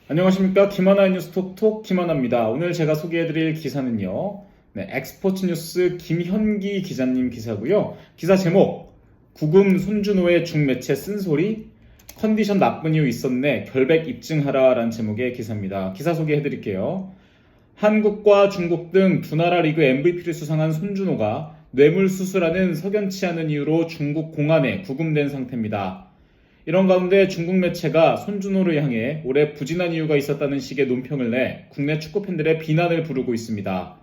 안녕하십니까. 김하나의 뉴스 톡톡 김하나입니다. 오늘 제가 소개해드릴 기사는요. 엑스포츠 뉴스 김현기 기자님 기사고요. 기사 제목, 구금 손준호의 중매체 쓴소리, 컨디션 나쁜 이유 있었네, 결백 입증하라 라는 제목의 기사입니다. 기사 소개해드릴게요. 한국과 중국 등 두 나라 리그 MVP를 수상한 손준호가 뇌물수수라는 석연치 않은 이유로 중국 공안에 구금된 상태입니다. 이런 가운데 중국 매체가 손준호를 향해 올해 부진한 이유가 있었다는 식의 논평을 내 국내 축구팬들의 비난을 부르고 있습니다.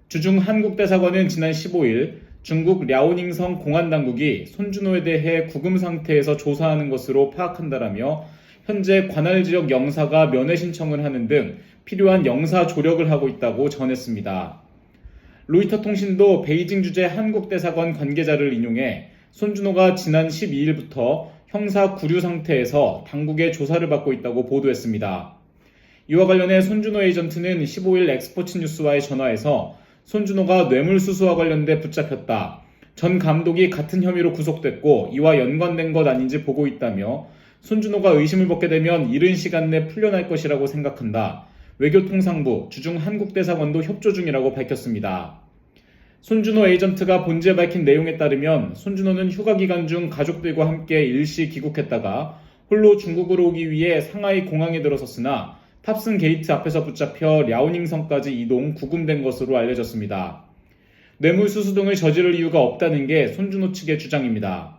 주중 한국대사관은 지난 15일 중국 랴오닝성 공안당국이 손준호에 대해 구금 상태에서 조사하는 것으로 파악한다라며 현재 관할 지역 영사가 면회 신청을 하는 등 필요한 영사 조력을 하고 있다고 전했습니다. 로이터 통신도 베이징 주재 한국대사관 관계자를 인용해 손준호가 지난 12일부터 형사 구류 상태에서 당국의 조사를 받고 있다고 보도했습니다. 이와 관련해 손준호 에이전트는 15일 엑스포츠 뉴스와의 전화에서 손준호가 뇌물수수와 관련돼 붙잡혔다, 전 감독이 같은 혐의로 구속됐고 이와 연관된 것 아닌지 보고 있다며 손준호가 의심을 벗게 되면 이른 시간 내 풀려날 것이라고 생각한다, 외교통상부, 주중 한국대사관도 협조 중이라고 밝혔습니다. 손준호 에이전트가 본지에 밝힌 내용에 따르면 손준호는 휴가 기간 중 가족들과 함께 일시 귀국했다가 홀로 중국으로 오기 위해 상하이 공항에 들어섰으나 탑승 게이트 앞에서 붙잡혀 랴오닝성까지 이동 구금된 것으로 알려졌습니다. 뇌물수수 등을 저지를 이유가 없다는 게 손준호 측의 주장입니다.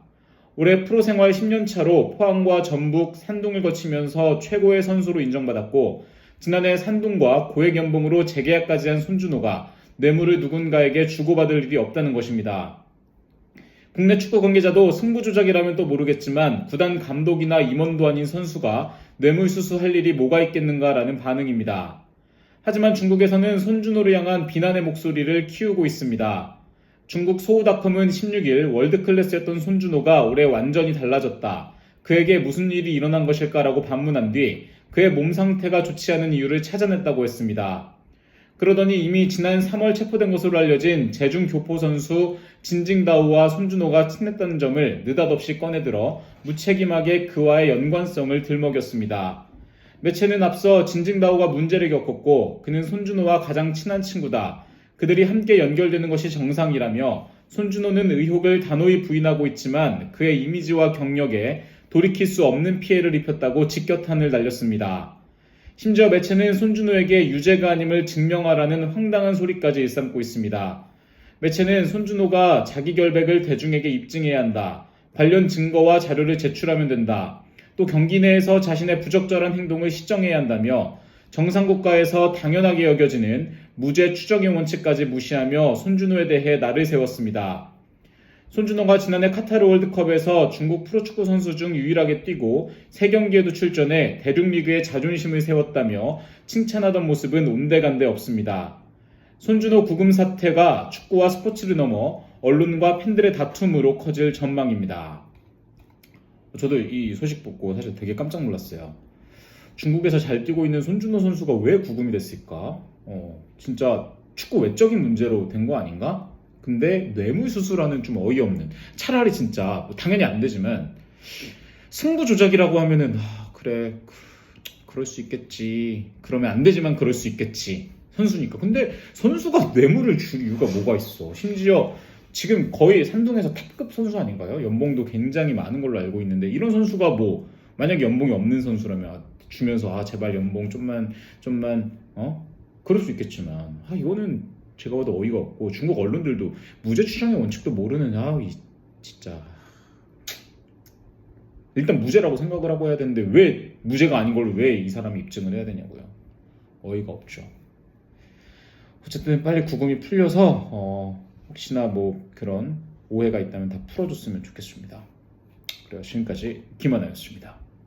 올해 프로 생활 10년 차로 포항과 전북, 산둥을 거치면서 최고의 선수로 인정받았고 지난해 산둥과 고액 연봉으로 재계약까지 한 손준호가 뇌물을 누군가에게 주고받을 일이 없다는 것입니다. 국내 축구 관계자도 승부조작이라면 또 모르겠지만 구단 감독이나 임원도 아닌 선수가 뇌물수수할 일이 뭐가 있겠는가라는 반응입니다. 하지만 중국에서는 손준호를 향한 비난의 목소리를 키우고 있습니다. 중국 소우닷컴은 16일 월드클래스였던 손준호가 올해 완전히 달라졌다, 그에게 무슨 일이 일어난 것일까라고 반문한 뒤 그의 몸 상태가 좋지 않은 이유를 찾아냈다고 했습니다. 그러더니 이미 지난 3월 체포된 것으로 알려진 제중 교포 선수 진징다오와 손준호가 친했다는 점을 느닷없이 꺼내들어 무책임하게 그와의 연관성을 들먹였습니다. 매체는 앞서 진징다오가 문제를 겪었고 그는 손준호와 가장 친한 친구다, 그들이 함께 연결되는 것이 정상이라며 손준호는 의혹을 단호히 부인하고 있지만 그의 이미지와 경력에 돌이킬 수 없는 피해를 입혔다고 직격탄을 날렸습니다. 심지어 매체는 손준호에게 유죄가 아님을 증명하라는 황당한 소리까지 일삼고 있습니다. 매체는 손준호가 자기 결백을 대중에게 입증해야 한다, 관련 증거와 자료를 제출하면 된다, 또 경기 내에서 자신의 부적절한 행동을 시정해야 한다며 정상국가에서 당연하게 여겨지는 무죄 추정의 원칙까지 무시하며 손준호에 대해 날을 세웠습니다. 손준호가 지난해 카타르 월드컵에서 중국 프로축구 선수 중 유일하게 뛰고 3경기에도 출전해 대륙리그의 자존심을 세웠다며 칭찬하던 모습은 온데간데 없습니다. 손준호 구금 사태가 축구와 스포츠를 넘어 언론과 팬들의 다툼으로 커질 전망입니다. 저도 이 소식 보고 사실 되게 깜짝 놀랐어요. 중국에서 잘 뛰고 있는 손준호 선수가 왜 구금이 됐을까? 진짜 축구 외적인 문제로 된 거 아닌가? 근데 뇌물수수라는 좀 어이없는, 차라리 진짜 당연히 안 되지만 승부조작이라고 하면은 그래 그럴 수 있겠지, 그러면 안 되지만 그럴 수 있겠지, 선수니까. 근데 선수가 뇌물을 줄 이유가 뭐가 있어? 심지어 지금 거의 산둥에서 탑급 선수 아닌가요? 연봉도 굉장히 많은 걸로 알고 있는데 이런 선수가 뭐 만약에 연봉이 없는 선수라면 주면서 제발 연봉 좀만 그럴 수 있겠지만 이거는 제가 봐도 어이가 없고, 중국 언론들도 무죄 추정의 원칙도 모르는 진짜 일단 무죄라고 생각을 하고 해야 되는데 왜 무죄가 아닌 걸 왜 이 사람이 입증을 해야 되냐고요. 어이가 없죠. 어쨌든 빨리 구금이 풀려서 혹시나 뭐 그런 오해가 있다면 다 풀어줬으면 좋겠습니다. 그래요. 지금까지 김하나였습니다.